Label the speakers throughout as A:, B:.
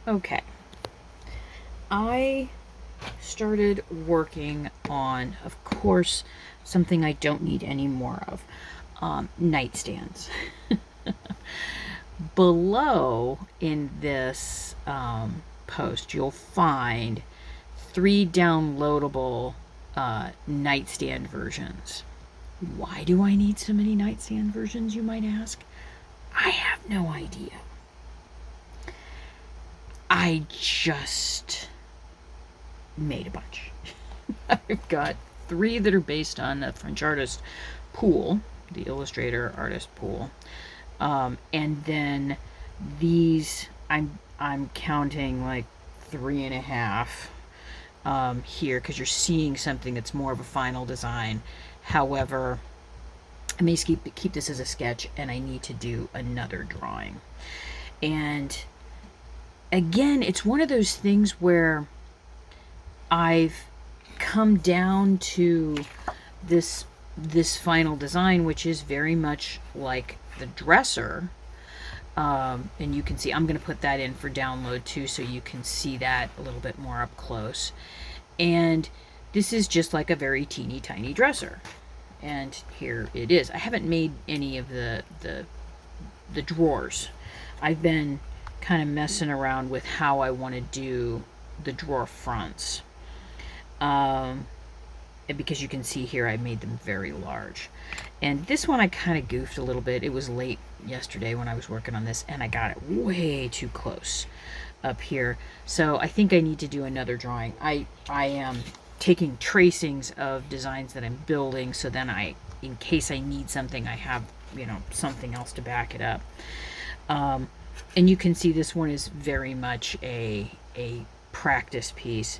A: Okay. I started working on, of course, something I don't need any more of, nightstands. Below in this post, you'll find 3 downloadable nightstand versions. Why do I need so many nightstand versions, you might ask? I have no idea. I just made a bunch. I've got 3 that are based on a French artist Pool, the illustrator artist Pool, and then these I'm counting like 3.5 here because you're seeing something that's more of a final design. However, I may keep this as a sketch, and I need to do another drawing. And again, it's one of those things where I've come down to this final design, which is very much like the dresser. And you can see, I'm going to put that in for download too, so you can see that a little bit more up close. And this is just like a very teeny tiny dresser. And here it is. I haven't made any of the drawers. I've been kind of messing around with how I want to do the drawer fronts. Because you can see here I made them very large. And this one I kind of goofed a little bit. It was late yesterday when I was working on this, and I got it way too close up here. So I think I need to do another drawing. I am taking tracings of designs that I'm building, so then in case I need something, I have, something else to back it up. And you can see this one is very much a practice piece.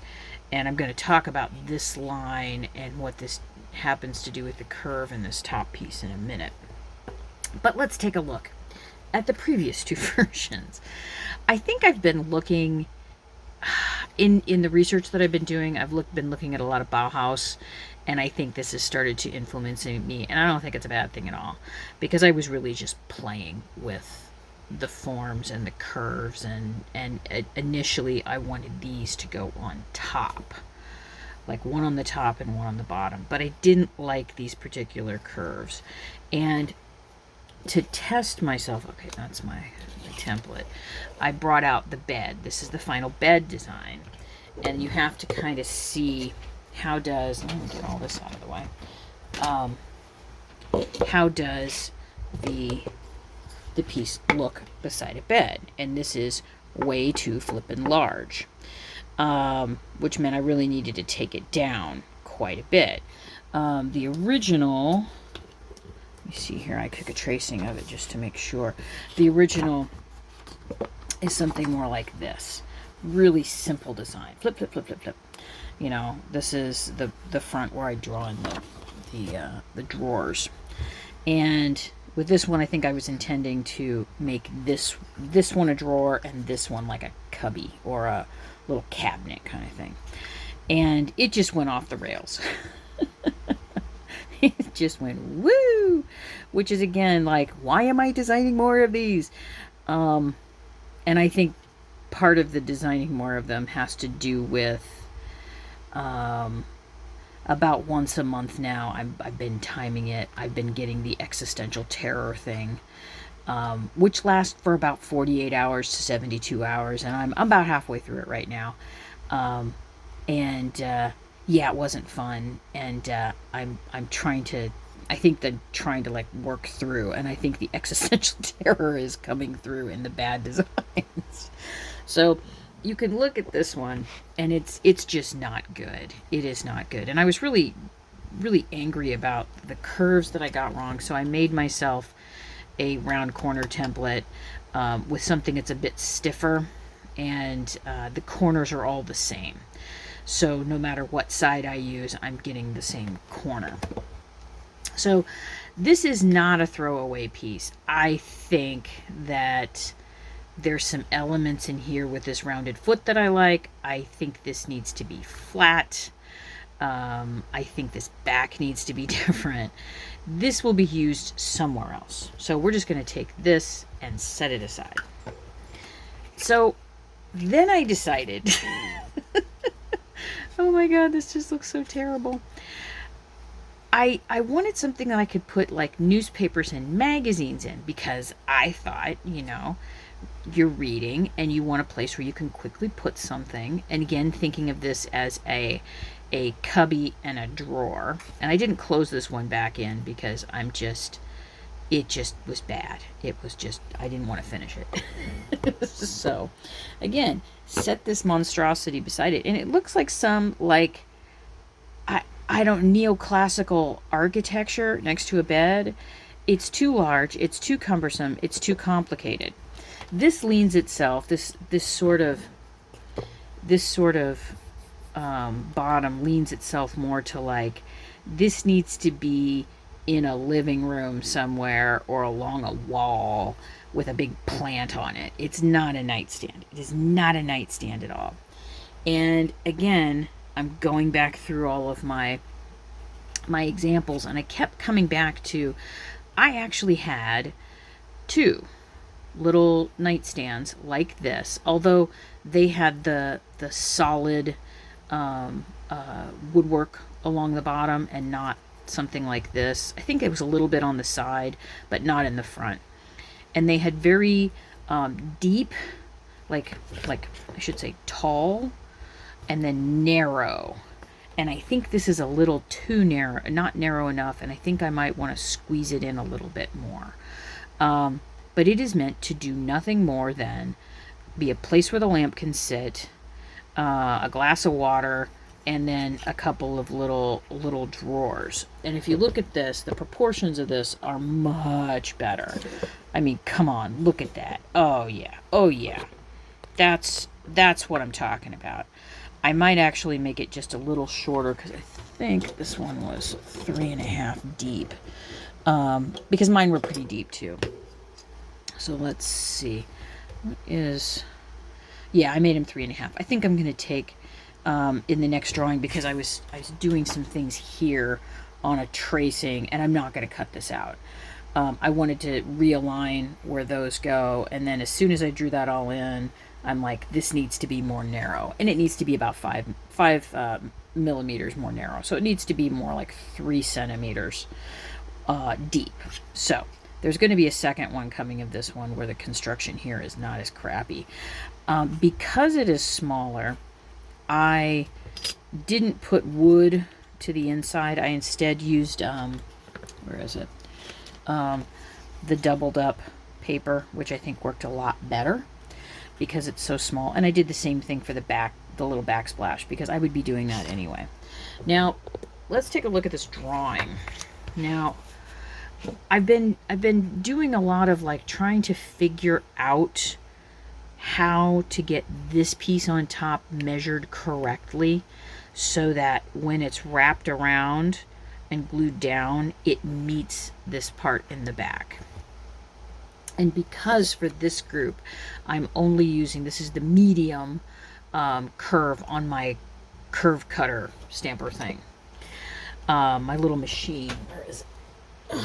A: And I'm going to talk about this line and what this happens to do with the curve in this top piece in a minute. But let's take a look at the previous 2 versions. I think I've been looking in the research that I've been doing. I've been looking at a lot of Bauhaus, and I think this has started to influence me. And I don't think it's a bad thing at all, because I was really just playing with the forms and the curves, and initially I wanted these to go on top, like one on the top and one on the bottom, but I didn't like these particular curves. And to test myself, okay, that's my template, I brought out the bed. This is the final bed design, and you have to kind of see let me get all this out of the way, how does the piece look beside a bed. And this is way too flippin' large, which meant I really needed to take it down quite a bit. The original, let me see here, I took a tracing of it just to make sure. The original is something more like this. Really simple design. Flip, flip, flip, flip, flip. This is the front where I draw in the drawers. And with this one, I think I was intending to make this one a drawer and this one like a cubby or a little cabinet kind of thing. And it just went off the rails. It just went woo! Which is, again, like, why am I designing more of these? And I think part of the designing more of them has to do with about once a month now, I've been timing it. I've been getting the existential terror thing, which lasts for about 48 hours to 72 hours, and I'm about halfway through it right now. Yeah, it wasn't fun, and I'm trying to. I think that trying to like work through, and I think the existential terror is coming through in the bad designs. So you can look at this one, and it's just not good. It is not good. And I was really, really angry about the curves that I got wrong. So I made myself a round corner template with something that's a bit stiffer, and the corners are all the same. So no matter what side I use, I'm getting the same corner. So this is not a throwaway piece. I think that there's some elements in here with this rounded foot that I like. I think this needs to be flat. I think this back needs to be different. This will be used somewhere else. So we're just going to take this and set it aside. So then I decided, oh my God, this just looks so terrible. I wanted something that I could put like newspapers and magazines in, because I thought, you're reading and you want a place where you can quickly put something. And again, thinking of this as a cubby and a drawer. And I didn't close this one back in because it just was bad. It was just, I didn't want to finish it. So again, set this monstrosity beside it, and it looks like some I don't, neoclassical architecture next to a bed. It's too large, it's too cumbersome, it's too complicated. This leans itself, this sort of bottom leans itself more to like, this needs to be in a living room somewhere or along a wall with a big plant on it. It's not a nightstand. It is not a nightstand at all. And again, I'm going back through all of my examples, and I kept coming back to, I actually had 2 little nightstands like this, although they had the solid woodwork along the bottom and not something like this. I think it was a little bit on the side, but not in the front. And they had very deep, like I should say tall, and then narrow. And I think this is a little too narrow, not narrow enough, and I think I might want to squeeze it in a little bit more. But it is meant to do nothing more than be a place where the lamp can sit, a glass of water, and then a couple of little drawers. And if you look at this, the proportions of this are much better. I mean, come on, look at that. Oh yeah. That's what I'm talking about. I might actually make it just a little shorter, because I think this one was 3.5 deep. Because mine were pretty deep too. So let's see. Yeah, I made him 3.5. I think I'm going to take in the next drawing, because I was doing some things here on a tracing, and I'm not going to cut this out. I wanted to realign where those go, and then as soon as I drew that all in, I'm like, this needs to be more narrow, and it needs to be about 5 millimeters more narrow. So it needs to be more like 3 centimeters deep. So there's going to be a second one coming of this one where the construction here is not as crappy. Because it is smaller, I didn't put wood to the inside. I instead used, where is it? The doubled up paper, which I think worked a lot better because it's so small. And I did the same thing for the little backsplash, because I would be doing that anyway. Now, let's take a look at this drawing. Now, I've been doing a lot of like trying to figure out how to get this piece on top measured correctly, so that when it's wrapped around and glued down, it meets this part in the back. And because for this group, I'm only using, this is the medium curve on my curve cutter stamper thing. My little machine, where is it?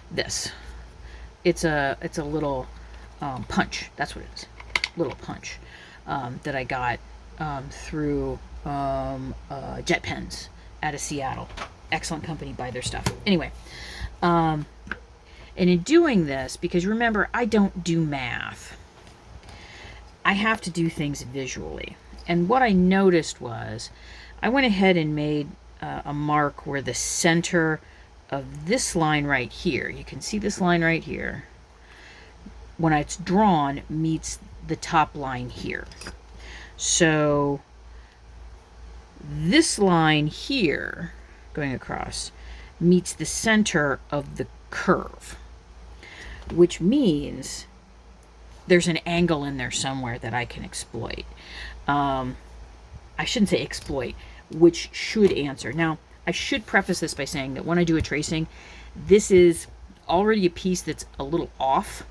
A: This. It's a little punch. That's what it is. Little punch that I got through Jet Pens out of Seattle. Excellent company, buy their stuff. Anyway, and in doing this, because remember, I don't do math, I have to do things visually. And what I noticed was, I went ahead and made a mark where the center of this line right here, you can see this line right here, when it's drawn, meets the top line here. So this line here, going across, meets the center of the curve, which means there's an angle in there somewhere that I can exploit. I shouldn't say exploit, which should answer. Now, I should preface this by saying that when I do a tracing, this is already a piece that's a little off,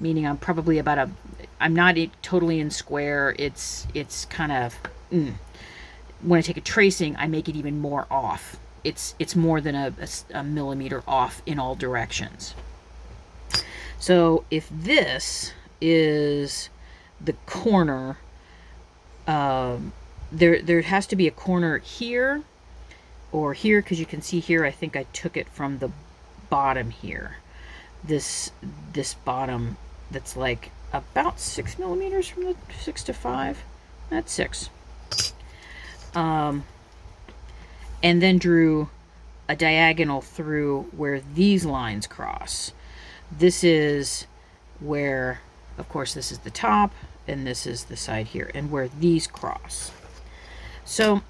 A: meaning I'm probably about I'm not totally in square. It's kind of, when I take a tracing, I make it even more off. It's more than a millimeter off in all directions. So if this is the corner, there has to be a corner here or here, because you can see here I think I took it from the bottom here. This bottom that's like about 6 millimeters from the 6 to 5. That's 6. And then drew a diagonal through where these lines cross. This is where, of course, this is the top, and this is the side here, and where these cross. So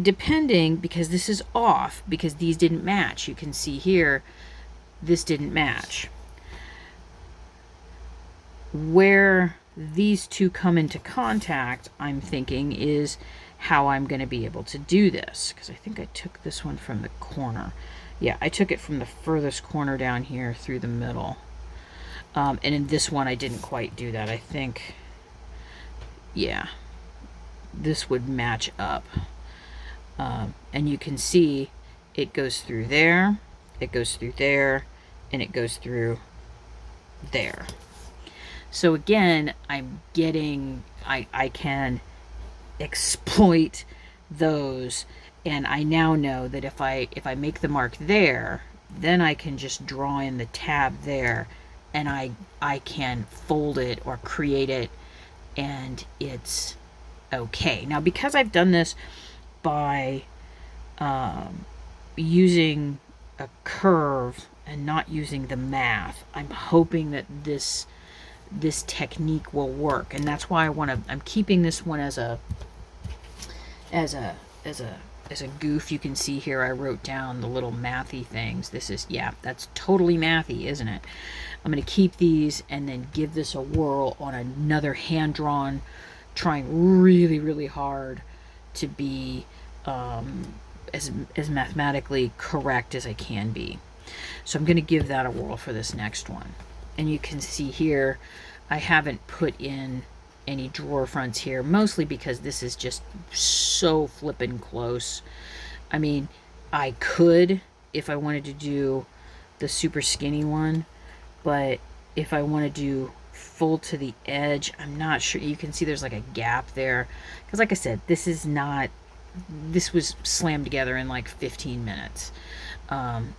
A: depending, because this is off, because these didn't match, you can see here, this didn't match. Where these two come into contact, I'm thinking, is how I'm going to be able to do this, because I think I took this one from the corner. Yeah, I took it from the furthest corner down here through the middle. And in this one I didn't quite do that. I think, yeah, this would match up. And you can see it goes through there, it goes through there, and it goes through there. So again, I'm getting, I can exploit those, and I now know that if I make the mark there, then I can just draw in the tab there, and I can fold it or create it, and it's okay. Now, because I've done this by using a curve and not using the math, I'm hoping that this technique will work, and that's why I'm keeping this one as a goof. You can see here I wrote down the little mathy things. This is, yeah, that's totally mathy, isn't it? I'm going to keep these and then give this a whirl on another hand-drawn, trying really, really hard to be as mathematically correct as I can be. So I'm going to give that a whirl for this next one. And you can see here I haven't put in any drawer fronts here, mostly because this is just so flippin' close. I mean, I could if I wanted to do the super skinny one, but if I want to do full to the edge, I'm not sure. You can see there's like a gap there, because like I said, this was slammed together in like 15 minutes.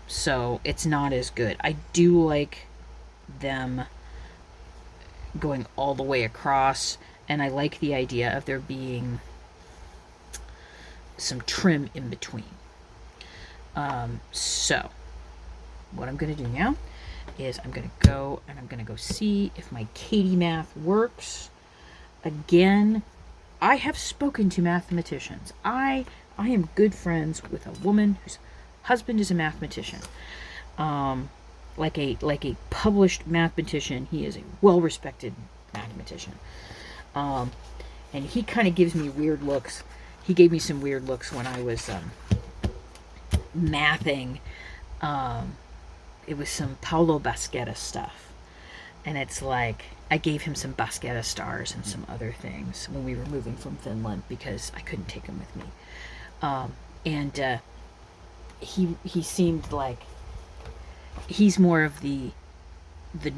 A: So it's not as good. I do like them going all the way across, and I like the idea of there being some trim in between. So what I'm going to do now is I'm going to go and I'm going to go see if my Katie math works. Again, I have spoken to mathematicians. I am good friends with a woman whose husband is a mathematician. Like a published mathematician. He is a well-respected mathematician. And he kind of gives me weird looks. He gave me some weird looks when I was mathing. It was some Paolo Basquetta stuff. And it's like, I gave him some Basquetta stars and some other things when we were moving from Finland, because I couldn't take them with me. He seemed like he's more of the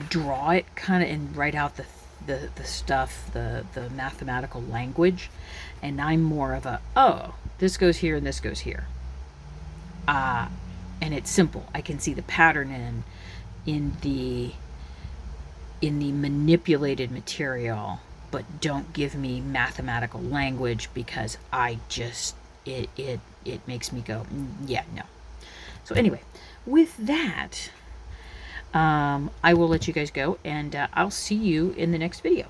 A: draw it kind of and write out the stuff, the mathematical language, and I'm more of a, oh, this goes here and this goes here, and it's simple. I can see the pattern in the manipulated material, but don't give me mathematical language, because I just it makes me go, yeah, no. So anyway, with that, I will let you guys go, and I'll see you in the next video.